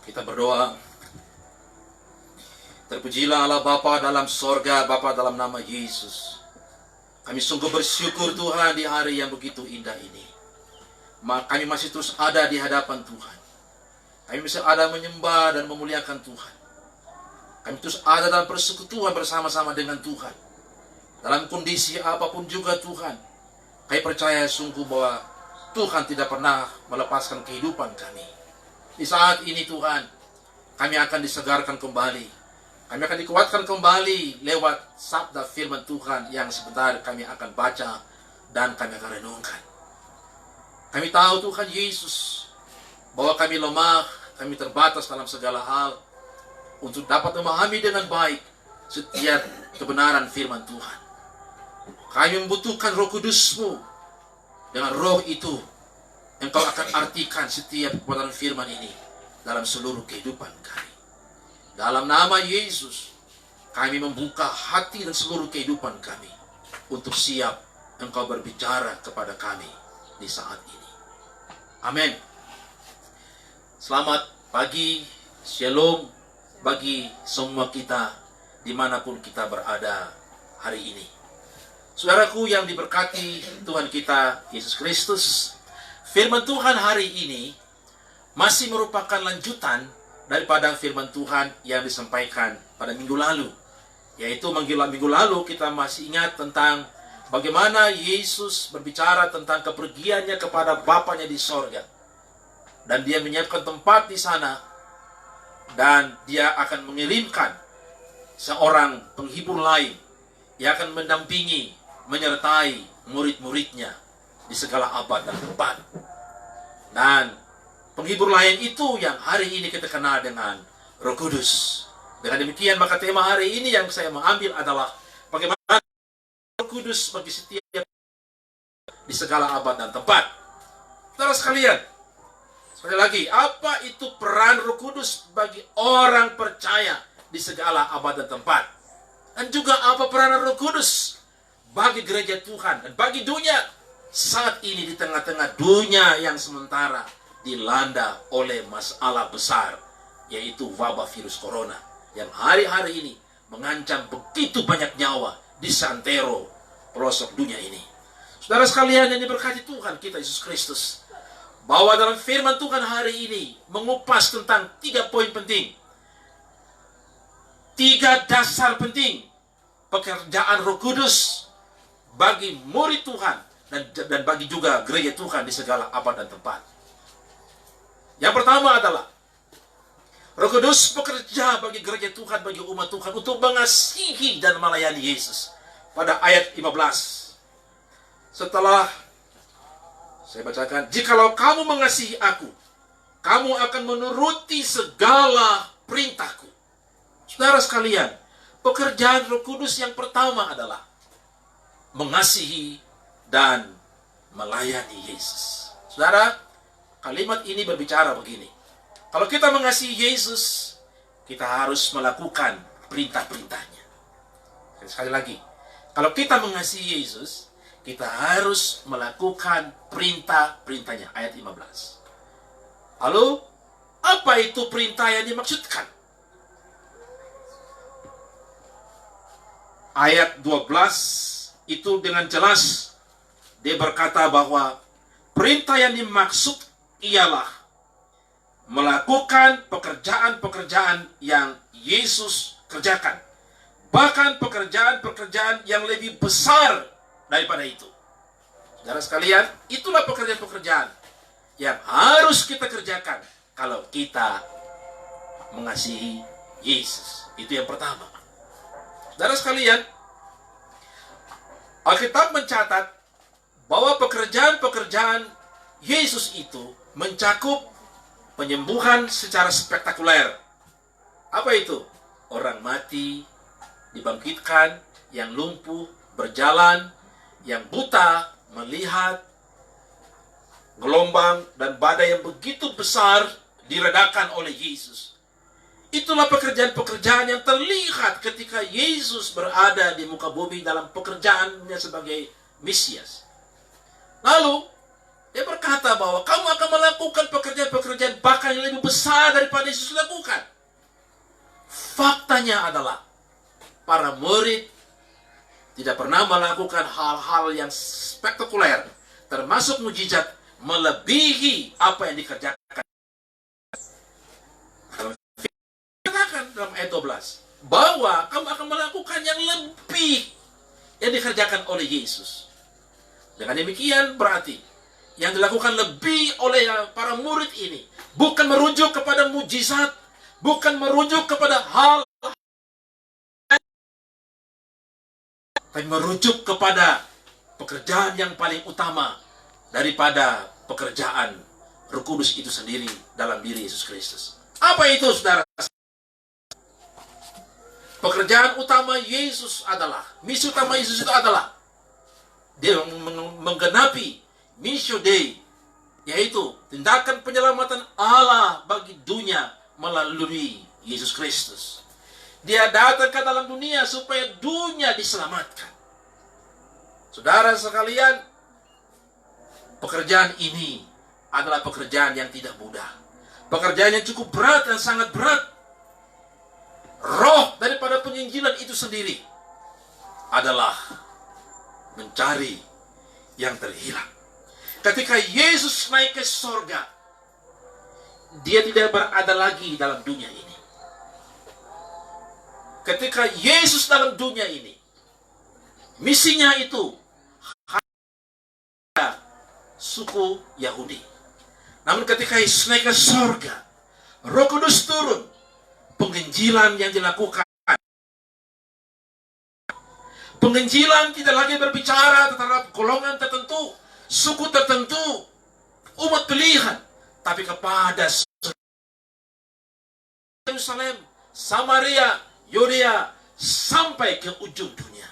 Kita berdoa. Terpujilah Allah Bapa dalam sorga, Bapa dalam nama Yesus. Kami sungguh bersyukur Tuhan di hari yang begitu indah ini. Kami masih terus ada di hadapan Tuhan. Kami masih ada menyembah dan memuliakan Tuhan. Kami terus ada dalam persekutuan bersama-sama dengan Tuhan. Dalam kondisi apapun juga Tuhan, kami percaya sungguh bahwa Tuhan tidak pernah melepaskan kehidupan kami. Di saat ini Tuhan, kami akan disegarkan kembali. Kami akan dikuatkan kembali lewat sabda firman Tuhan yang sebentar kami akan baca dan kami akan renungkan. Kami tahu Tuhan Yesus bahwa kami lemah, kami terbatas dalam segala hal untuk dapat memahami dengan baik setiap kebenaran firman Tuhan. Kami membutuhkan Roh Kudus-Mu. Dengan Roh itu Engkau akan artikan setiap kebenaran firman ini dalam seluruh kehidupan kami. Dalam nama Yesus, kami membuka hati dan seluruh kehidupan kami untuk siap Engkau berbicara kepada kami di saat ini. Amin. Selamat pagi, shalom bagi semua kita dimanapun kita berada hari ini. Saudaraku yang diberkati Tuhan kita Yesus Kristus, firman Tuhan hari ini masih merupakan lanjutan daripada firman Tuhan yang disampaikan pada minggu lalu. Yaitu minggu lalu kita masih ingat tentang bagaimana Yesus berbicara tentang kepergiannya kepada Bapanya di sorga. Dan dia menyiapkan tempat di sana. Dan dia akan mengirimkan seorang penghibur lain yang akan mendampingi, menyertai murid-muridnya di segala abad dan tempat. Dan penghibur lain itu yang hari ini kita kenal dengan Roh Kudus. Dengan demikian maka tema hari ini yang saya mengambil adalah bagaimana Roh Kudus bagi setiap di segala abad dan tempat. Saudara sekalian, sekali lagi, apa itu peran Roh Kudus bagi orang percaya di segala abad dan tempat? Dan juga apa peran Roh Kudus bagi gereja Tuhan dan bagi dunia saat ini di tengah-tengah dunia yang sementara dilanda oleh masalah besar, yaitu wabah virus corona yang hari-hari ini mengancam begitu banyak nyawa di santero pelosok dunia ini. Saudara sekalian yang diberkati Tuhan kita Yesus Kristus, bahwa dalam firman Tuhan hari ini mengupas tentang 3 poin penting, 3 dasar penting pekerjaan Roh Kudus bagi murid Tuhan dan bagi juga gereja Tuhan di segala abad dan tempat. Yang pertama adalah Roh Kudus bekerja bagi gereja Tuhan, bagi umat Tuhan untuk mengasihi dan melayani Yesus. Pada ayat 15, setelah saya bacakan, jikalau kamu mengasihi aku, kamu akan menuruti segala perintahku. Saudara sekalian, pekerjaan Roh Kudus yang pertama adalah mengasihi dan melayani Yesus. Saudara, kalimat ini berbicara begini. Kalau kita mengasihi Yesus, kita harus melakukan perintah-perintahnya. Sekali lagi, kalau kita mengasihi Yesus, kita harus melakukan perintah-perintahnya. Ayat 15. Lalu, apa itu perintah yang dimaksudkan? Ayat 12 itu dengan jelas dia berkata bahwa perintah yang dimaksud ialah melakukan pekerjaan-pekerjaan yang Yesus kerjakan. Bahkan pekerjaan-pekerjaan yang lebih besar daripada itu. Saudara sekalian, itulah pekerjaan-pekerjaan yang harus kita kerjakan kalau kita mengasihi Yesus. Itu yang pertama. Saudara sekalian, Alkitab mencatat bahwa pekerjaan-pekerjaan Yesus itu mencakup penyembuhan secara spektakuler. Apa itu? Orang mati dibangkitkan, yang lumpuh berjalan, yang buta melihat, gelombang dan badai yang begitu besar diredakan oleh Yesus. Itulah pekerjaan-pekerjaan yang terlihat ketika Yesus berada di muka bumi dalam pekerjaannya sebagai Mesias. Lalu, Dia berkata bahwa kamu akan melakukan pekerjaan-pekerjaan bahkan yang lebih besar daripada Yesus lakukan. Faktanya adalah para murid tidak pernah melakukan hal-hal yang spektakuler, termasuk mujizat, melebihi apa yang dikerjakan. Dalam ayat 12, bahwa kamu akan melakukan yang lebih yang dikerjakan oleh Yesus. Dengan demikian berarti yang dilakukan lebih oleh para murid ini bukan merujuk kepada mujizat, bukan merujuk kepada hal, tapi merujuk kepada pekerjaan yang paling utama daripada pekerjaan Roh Kudus itu sendiri dalam diri Yesus Kristus. Apa itu, saudara? Pekerjaan utama Yesus adalah, misi utama Yesus itu adalah dia menggenapi Missio Dei, yaitu tindakan penyelamatan Allah bagi dunia melalui Yesus Kristus. Dia datang ke dalam dunia supaya dunia diselamatkan. Saudara sekalian, pekerjaan ini adalah pekerjaan yang tidak mudah. Pekerjaan yang cukup berat dan sangat berat. Roh daripada penginjilan itu sendiri adalah mencari yang terhilang. Ketika Yesus naik ke sorga, dia tidak berada lagi dalam dunia ini. Ketika Yesus dalam dunia ini, misinya itu hanya suku Yahudi. Namun ketika Yesus naik ke sorga, Roh Kudus turun. Penginjilan yang dilakukan, penginjilan tidak lagi berbicara terhadap golongan tertentu, suku tertentu, umat pilihan, tapi kepada Yerusalem, Samaria, Yudea, sampai ke ujung dunia.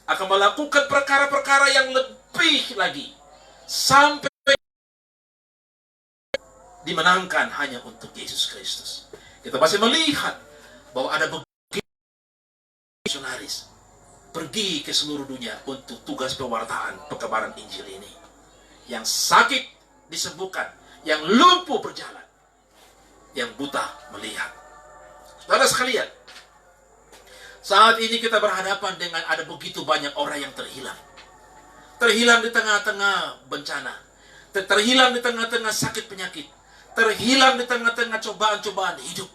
Akan melakukan perkara-perkara yang lebih lagi, sampai dimenangkan hanya untuk Yesus Kristus. Kita masih melihat bahwa ada begitu misionaris pergi ke seluruh dunia untuk tugas pewartaan perkabaran Injil ini. Yang sakit disembuhkan, yang lumpuh berjalan, yang buta melihat. Saudara sekalian, saat ini kita berhadapan dengan ada begitu banyak orang yang terhilang. Terhilang di tengah-tengah bencana, terhilang di tengah-tengah sakit penyakit, terhilang di tengah-tengah cobaan-cobaan hidup.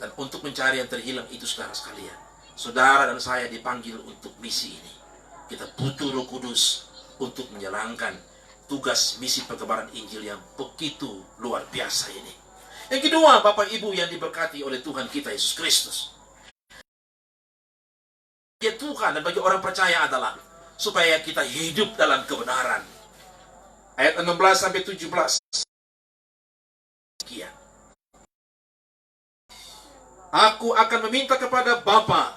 Dan untuk mencari yang terhilang itu, saudara sekalian, saudara dan saya dipanggil untuk misi ini. Kita butuh Roh Kudus untuk menjalankan tugas misi perkabaran Injil yang begitu luar biasa ini. Yang kedua, Bapak Ibu yang diberkati oleh Tuhan kita Yesus Kristus, bagi Tuhan dan bagi orang percaya adalah supaya kita hidup dalam kebenaran. Ayat 16-17. Aku akan meminta kepada Bapa,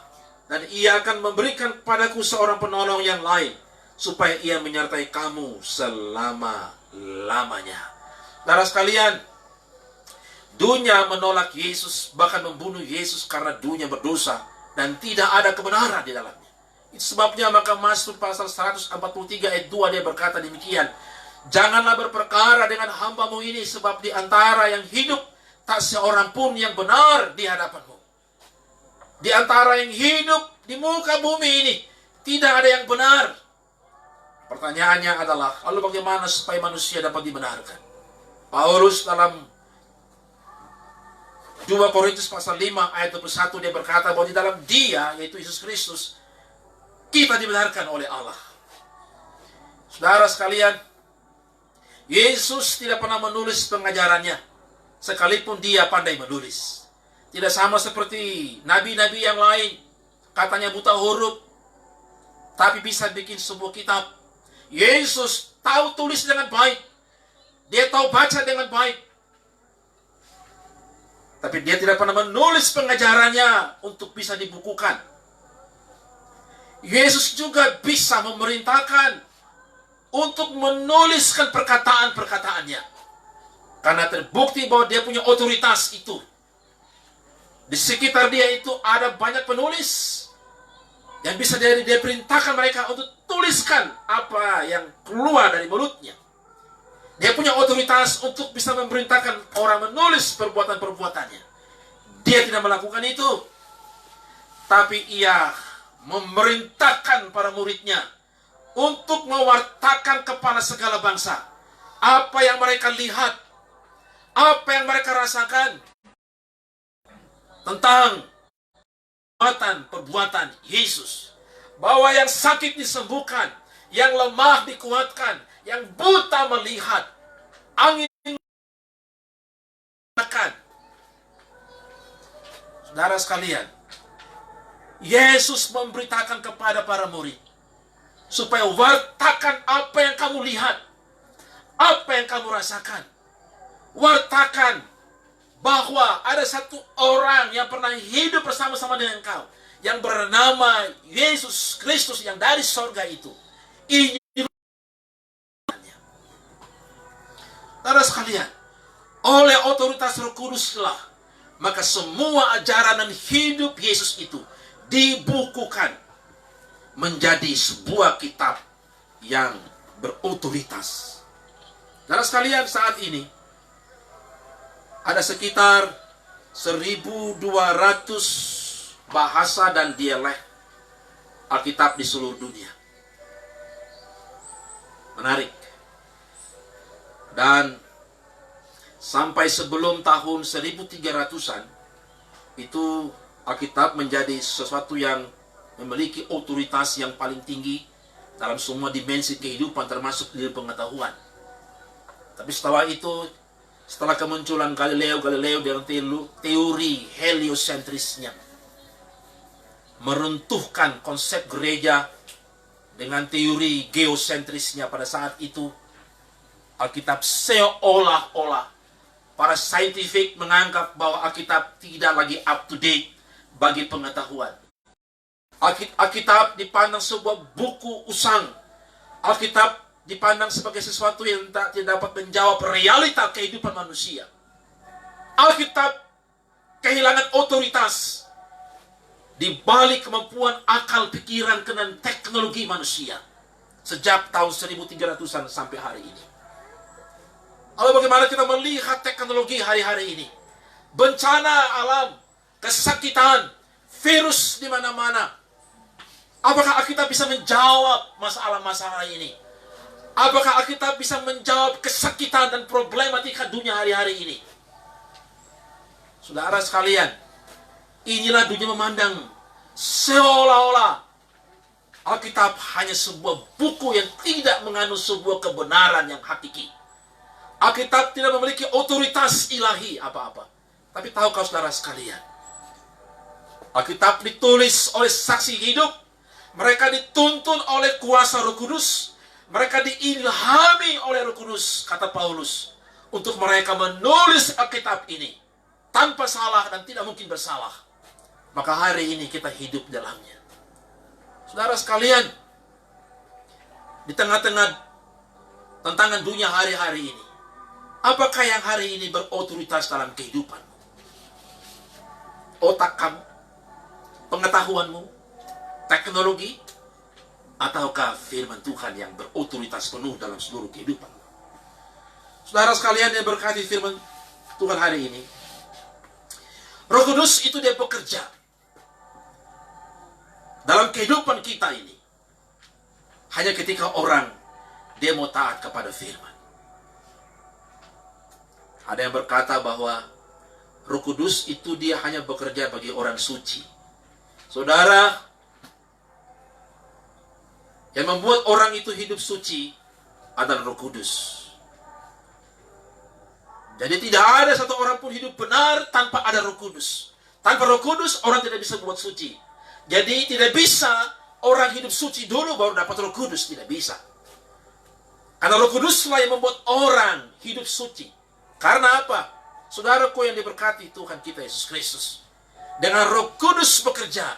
dan ia akan memberikan kepadaku seorang penolong yang lain, supaya ia menyertai kamu selama-lamanya. Saudara sekalian, dunia menolak Yesus, bahkan membunuh Yesus karena dunia berdosa dan tidak ada kebenaran di dalamnya. Itu sebabnya maka Mazmur pasal 143 ayat 2 dia berkata demikian, janganlah berperkara dengan hamba-Mu ini, sebab di antara yang hidup tak seorang pun yang benar di hadapan-Mu. Di antara yang hidup di muka bumi ini, tidak ada yang benar. Pertanyaannya adalah, lalu bagaimana supaya manusia dapat dibenarkan? Paulus dalam 2 Korintus pasal 5 ayat 21 dia berkata bahwa di dalam Dia, yaitu Yesus Kristus, kita dibenarkan oleh Allah. Saudara sekalian, Yesus tidak pernah menulis pengajarannya, sekalipun dia pandai menulis. Tidak sama seperti nabi-nabi yang lain, katanya buta huruf, tapi bisa bikin sebuah kitab. Yesus tahu tulis dengan baik, dia tahu baca dengan baik, tapi dia tidak pernah menulis pengajarannya untuk bisa dibukukan. Yesus juga bisa memerintahkan untuk menuliskan perkataan-perkataannya, karena terbukti bahwa dia punya otoritas itu. Di sekitar dia itu ada banyak penulis Yang bisa jadi dia perintahkan mereka untuk tuliskan apa yang keluar dari mulutnya. Dia punya otoritas untuk bisa memerintahkan orang menulis perbuatan-perbuatannya. Dia tidak melakukan itu. Tapi ia memerintahkan para muridnya untuk mewartakan kepada segala bangsa apa yang mereka lihat, apa yang mereka rasakan tentang perbuatan Yesus. Bahwa yang sakit disembuhkan, yang lemah dikuatkan, yang buta melihat, angin akan. Saudara sekalian, Yesus memberitakan kepada para murid supaya wartakan apa yang kamu lihat, apa yang kamu rasakan. Wartakan bahwa ada satu orang yang pernah hidup bersama-sama dengan kau, yang bernama Yesus Kristus yang dari sorga itu. Ini saudara sekalian, oleh otoritas Roh Kuduslah, maka semua ajaran dan hidup Yesus itu dibukukan menjadi sebuah kitab yang berotoritas. Saudara sekalian, saat ini ada sekitar 1.200 bahasa dan dialek Alkitab di seluruh dunia. Menarik. Dan sampai sebelum tahun 1300-an, itu Alkitab menjadi sesuatu yang memiliki otoritas yang paling tinggi dalam semua dimensi kehidupan, termasuk ilmu pengetahuan. Tapi setelah itu, setelah kemunculan Galileo dengan teori heliosentrisnya, meruntuhkan konsep gereja dengan teori geosentrisnya. Pada saat itu, Alkitab seolah-olah para saintifik menganggap bahwa Alkitab tidak lagi up to date bagi pengetahuan. Alkitab dipandang sebuah buku usang. Alkitab dipandang sebagai sesuatu yang tidak dapat menjawab realita kehidupan manusia. Alkitab kehilangan otoritas di balik kemampuan akal pikiran dan teknologi manusia sejak tahun 1300-an sampai hari ini. Lalu bagaimana kita melihat teknologi hari-hari ini? Bencana alam, kesakitan, virus di mana-mana. Apakah Alkitab bisa menjawab masalah-masalah ini? Apakah Alkitab bisa menjawab kesakitan dan problematika dunia hari-hari ini? Saudara sekalian, inilah dunia memandang seolah-olah Alkitab hanya sebuah buku yang tidak mengandung sebuah kebenaran yang hakiki. Alkitab tidak memiliki otoritas ilahi apa-apa. Tapi tahukah saudara sekalian, Alkitab ditulis oleh saksi hidup. Mereka dituntun oleh kuasa Roh Kudus. Mereka diilhami oleh Roh Kudus, kata Paulus, untuk mereka menulis Alkitab ini tanpa salah dan tidak mungkin bersalah. Maka hari ini kita hidup dalamnya. Saudara sekalian, di tengah-tengah tantangan dunia hari-hari ini, apakah yang hari ini berotoritas dalam kehidupanmu? Otak kamu, pengetahuanmu, teknologi, ataukah firman Tuhan yang berotoritas penuh dalam seluruh kehidupan? Saudara sekalian yang berkati firman Tuhan hari ini, Roh Kudus itu dia bekerja dalam kehidupan kita ini hanya ketika orang dia mau taat kepada firman. Ada yang berkata bahwa Roh Kudus itu dia hanya bekerja bagi orang suci. Saudara, yang membuat orang itu hidup suci adalah Roh Kudus. Jadi tidak ada satu orang pun hidup benar tanpa ada Roh Kudus. Tanpa Roh Kudus orang tidak bisa buat suci. Jadi tidak bisa orang hidup suci dulu baru dapat Roh Kudus, tidak bisa. Karena Roh Kuduslah yang membuat orang hidup suci. Karena apa? Saudaraku yang diberkati Tuhan kita Yesus Kristus, dengan Roh Kudus bekerja,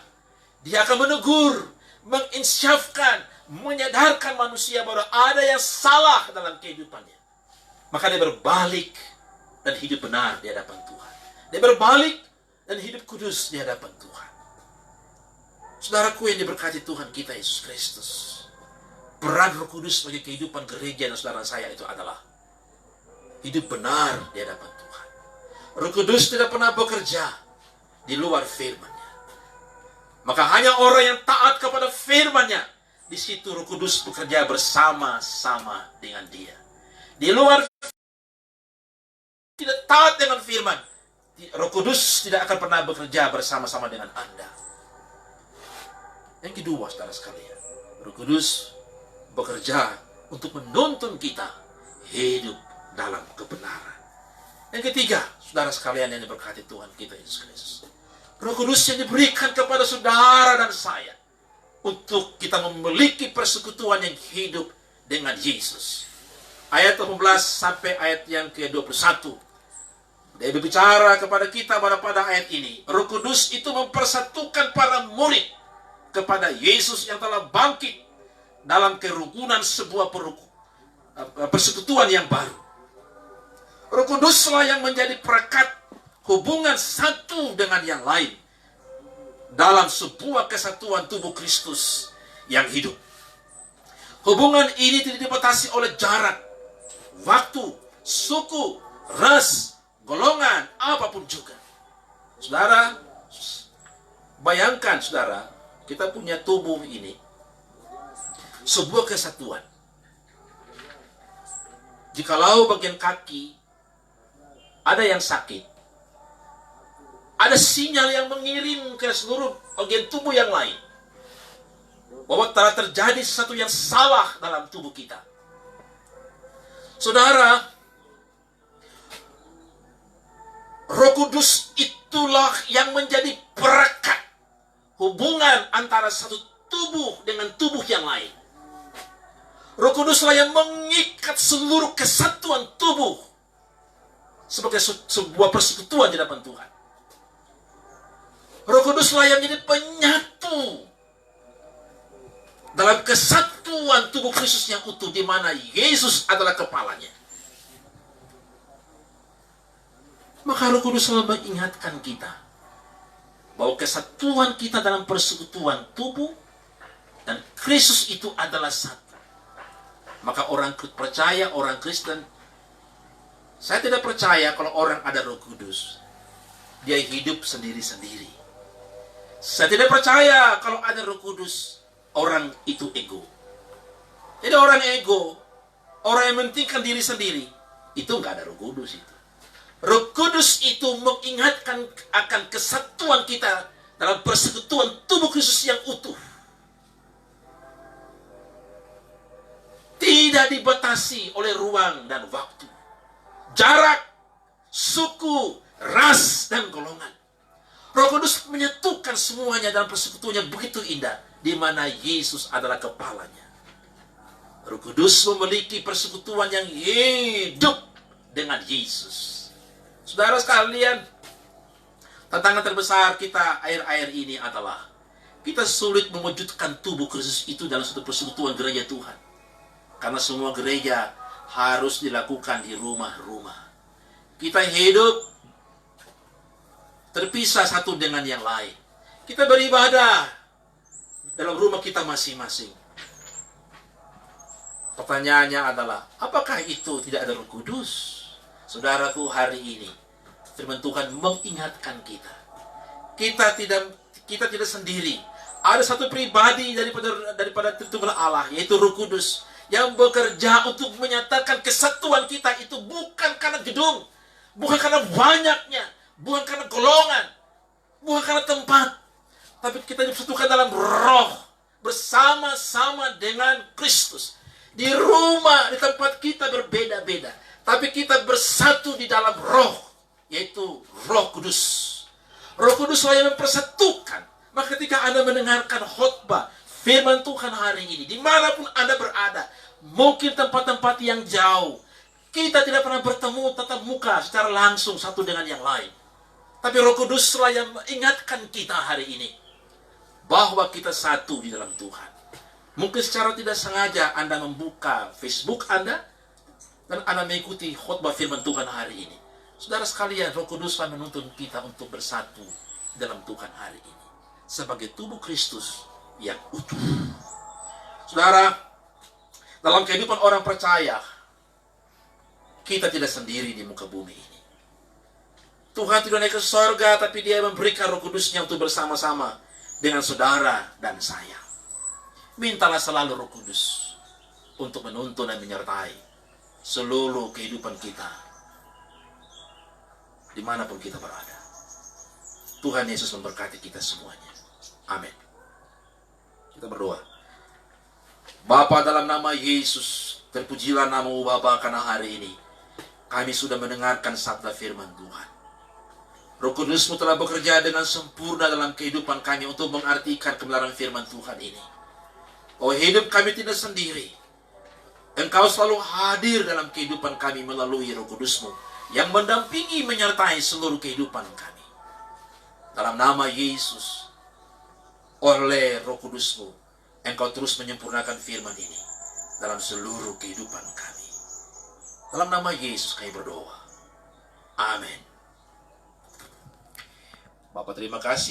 dia akan menegur, menginsyafkan, menyadarkan manusia bahwa ada yang salah dalam kehidupannya. Maka dia berbalik dan hidup benar di hadapan Tuhan. Dia berbalik dan hidup kudus di hadapan Tuhan. Saudaraku yang diberkati Tuhan kita Yesus Kristus, peran Roh Kudus bagi kehidupan gereja dan saudara saya itu adalah hidup benar di hadapan Tuhan. Roh Kudus tidak pernah bekerja di luar firman-Nya. Maka hanya orang yang taat kepada firman-Nya, di situ Roh Kudus bekerja bersama-sama dengan dia. Di luar tidak taat dengan firman, Roh Kudus tidak akan pernah bekerja bersama-sama dengan Anda. Yang kedua, saudara sekalian, Roh Kudus bekerja untuk menuntun kita hidup dalam kebenaran. Yang ketiga, saudara sekalian yang diberkati Tuhan kita Yesus Kristus, Roh Kudus yang diberikan kepada saudara dan saya untuk kita memiliki persekutuan yang hidup dengan Yesus. Ayat 18 sampai ayat yang ke-21. Dia berbicara kepada kita pada ayat ini. Roh Kudus itu mempersatukan para murid kepada Yesus yang telah bangkit dalam kerukunan sebuah persekutuan yang baru. Roh Kuduslah yang menjadi perekat hubungan satu dengan yang lain dalam sebuah kesatuan tubuh Kristus yang hidup. Hubungan ini tidak dibatasi oleh jarak, waktu, suku, ras, golongan, apapun juga. Saudara, bayangkan saudara, kita punya tubuh ini sebuah kesatuan. Jikalau bagian kaki ada yang sakit, ada sinyal yang mengirim ke seluruh bagian tubuh yang lain bahwa telah terjadi sesuatu yang salah dalam tubuh kita. Saudara, Roh Kudus itulah yang menjadi perekat hubungan antara satu tubuh dengan tubuh yang lain. Roh Kuduslah yang mengikat seluruh kesatuan tubuh sebagai sebuah persekutuan di hadapan Tuhan. Roh Kuduslah yang menjadi penyatu dalam kesatuan tubuh Kristus yang utuh, di mana Yesus adalah kepalanya. Maka Roh Kudus selalu mengingatkan kita bahwa kesatuan kita dalam persekutuan tubuh dan Kristus itu adalah satu. Maka orang percaya, orang Kristen, saya tidak percaya kalau orang ada Roh Kudus dia hidup sendiri-sendiri. Saya tidak percaya kalau ada Roh Kudus orang itu ego. Jadi orang ego, orang yang mementingkan diri sendiri, itu nggak ada Roh Kudus itu. Roh Kudus itu mengingatkan akan kesatuan kita dalam persekutuan tubuh Kristus yang utuh. Tidak dibatasi oleh ruang dan waktu, jarak, suku, ras, dan golongan. Roh Kudus menyatukan semuanya dalam persekutuan yang begitu indah, di mana Yesus adalah kepalanya. Roh Kudus memiliki persekutuan yang hidup dengan Yesus. Saudara sekalian, tantangan terbesar kita akhir-akhir ini adalah kita sulit mewujudkan tubuh Kristus itu dalam satu persekutuan gereja Tuhan. Karena semua gereja harus dilakukan di rumah-rumah. Kita hidup terpisah satu dengan yang lain. Kita beribadah dalam rumah kita masing-masing. Pertanyaannya adalah, apakah itu tidak ada Roh Kudus? Saudaraku, hari ini firman Tuhan mengingatkan kita. Kita tidak sendiri. Ada satu pribadi daripada Tritunggal Allah, yaitu Roh Kudus, yang bekerja untuk menyatakan kesatuan kita itu bukan karena gedung, bukan karena banyaknya, bukan karena golongan, bukan karena tempat, tapi kita disatukan dalam roh, bersama-sama dengan Kristus. Di rumah, di tempat kita berbeda-beda, tapi kita bersatu di dalam roh, yaitu Roh Kudus. Roh Kuduslah yang mempersatukan. Maka ketika Anda mendengarkan khotbah firman Tuhan hari ini, dimanapun Anda berada, mungkin tempat-tempat yang jauh, kita tidak pernah bertemu tatap muka secara langsung satu dengan yang lain. Tapi Roh Kuduslah yang mengingatkan kita hari ini bahwa kita satu di dalam Tuhan. Mungkin secara tidak sengaja Anda membuka Facebook Anda dan Anda mengikuti khotbah firman Tuhan hari ini. Saudara sekalian, Roh Kuduslah menuntun kita untuk bersatu dalam Tuhan hari ini. sebagai tubuh Kristus yang utuh. Saudara, dalam kehidupan orang percaya, kita tidak sendiri di muka bumi ini. Tuhan tidak naik ke sorga, tapi Dia memberikan Roh Kudus-Nya untuk bersama-sama dengan saudara dan saya. Mintalah selalu Roh Kudus untuk menuntun dan menyertai seluruh kehidupan kita, dimanapun kita berada. Tuhan Yesus memberkati kita semuanya. Amin. Kita berdoa. Bapa, dalam nama Yesus, terpujilah nama-Mu Bapa, karena hari ini kami sudah mendengarkan sabda firman Tuhan. Roh Kudus-Mu telah bekerja dengan sempurna dalam kehidupan kami untuk mengartikan kebenaran firman Tuhan ini. Oh, hidup kami tidak sendiri. Engkau selalu hadir dalam kehidupan kami melalui Roh Kudus-Mu yang mendampingi, menyertai seluruh kehidupan kami. Dalam nama Yesus, oleh Roh Kudus-Mu, Engkau terus menyempurnakan firman ini dalam seluruh kehidupan kami. Dalam nama Yesus kami berdoa. Amin. Bapak, terima kasih.